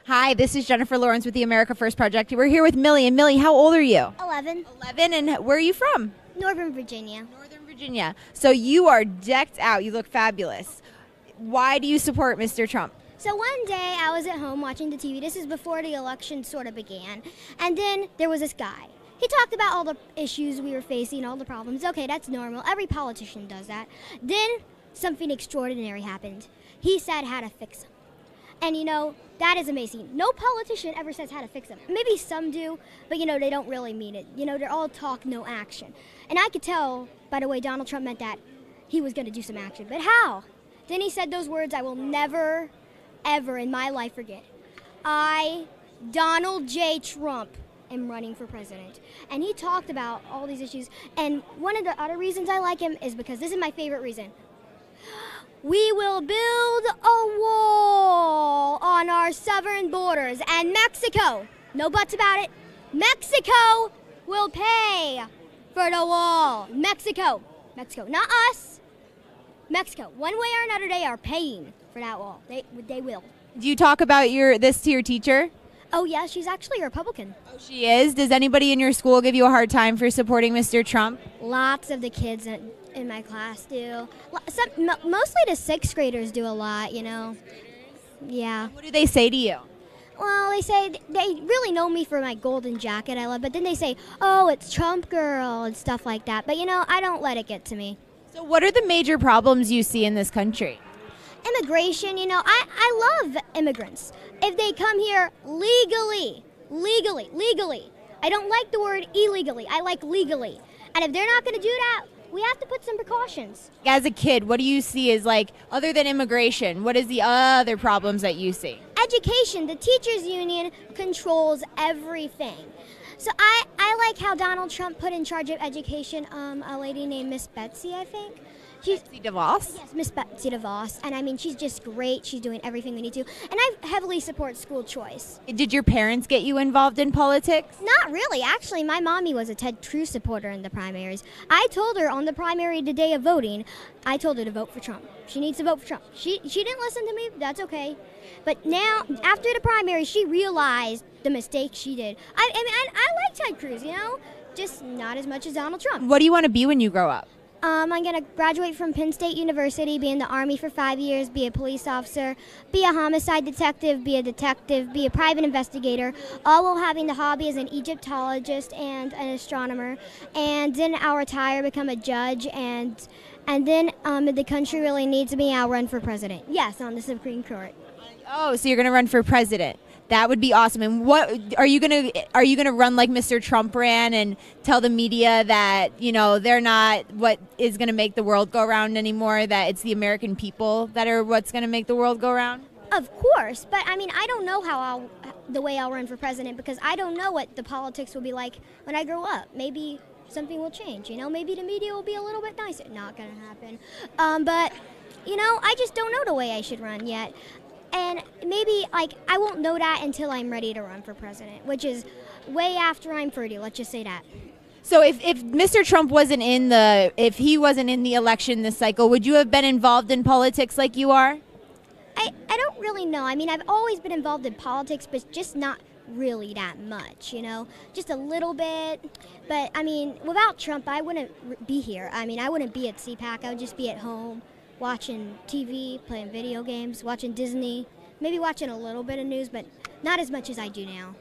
Hi, this is Jennifer Lawrence with the America First Project. We're here with Millie. And Millie, how old are you? 11. 11, and where are you from? Northern Virginia. Northern Virginia. So you are decked out. You look fabulous. Why do you support Mr. Trump? So one day I was at home watching the TV. This is before the election sort of began. And then there was this guy. He talked about all the issues we were facing, all the problems. Okay, that's normal. Every politician does that. Then something extraordinary happened. He said how to fix them. And, that is amazing. No politician ever says how to fix them. Maybe some do, but, they don't really mean it. They're all talk, no action. And I could tell by the way Donald Trump meant that he was going to do some action. But how? Then he said those words I will never, ever in my life forget. I, Donald J. Trump, am running for president. And he talked about all these issues. And one of the other reasons I like him is because this is my favorite reason. We will build a wall on our southern borders, and Mexico, no buts about it, Mexico will pay for the wall. Mexico, not us. Mexico, one way or another, they are paying for that wall. They will. Do you talk about this to your teacher? Oh, yeah, she's actually a Republican. Oh, she is? Does anybody in your school give you a hard time for supporting Mr. Trump? Lots of the kids in my class do. Mostly the sixth graders do a lot, Yeah. What do they say to you? Well, they say they really know me for my golden jacket I love, but then they say, oh, it's Trump girl and stuff like that. But, I don't let it get to me. So what are the major problems you see in this country? Immigration, I love immigrants. If they come here legally. I don't like the word illegally. I like legally. And if they're not going to do that, we have to put some precautions. As a kid, what do you see as other than immigration, what is the other problems that you see? Education. The teachers union controls everything. So I like how Donald Trump put in charge of education a lady named Miss Betsy, I think. Betsy DeVos? Yes, Miss Betsy DeVos. And she's just great. She's doing everything we need to. And I heavily support school choice. Did your parents get you involved in politics? Not really. Actually, my mommy was a Ted Cruz supporter in the primaries. I told her on the primary the day of voting, I told her to vote for Trump. She needs to vote for Trump. She didn't listen to me. That's okay. But now, after the primary, she realized the mistake she did. I like Ted Cruz, just not as much as Donald Trump. What do you want to be when you grow up? I'm going to graduate from Penn State University, be in the Army for 5 years, be a police officer, be a homicide detective, be a private investigator, all while having the hobby as an Egyptologist and an astronomer. And then I'll retire, become a judge, and then if the country really needs me, I'll run for president. Yes, on the Supreme Court. Oh, so you're going to run for president. That would be awesome. And what are you gonna run like Mr. Trump ran and tell the media that they're not what is gonna make the world go round anymore? That it's the American people that are what's gonna make the world go round? Of course, but I don't know the way I'll run for president because I don't know what the politics will be like when I grow up. Maybe something will change. Maybe the media will be a little bit nicer. Not gonna happen. But I just don't know the way I should run yet. And maybe, I won't know that until I'm ready to run for president, which is way after I'm 30, let's just say that. So if Mr. Trump wasn't in the election this cycle, would you have been involved in politics like you are? I don't really know. I've always been involved in politics, but just not really that much, just a little bit. But, without Trump, I wouldn't be here. I wouldn't be at CPAC. I would just be at home, watching TV, playing video games, watching Disney, maybe watching a little bit of news, but not as much as I do now.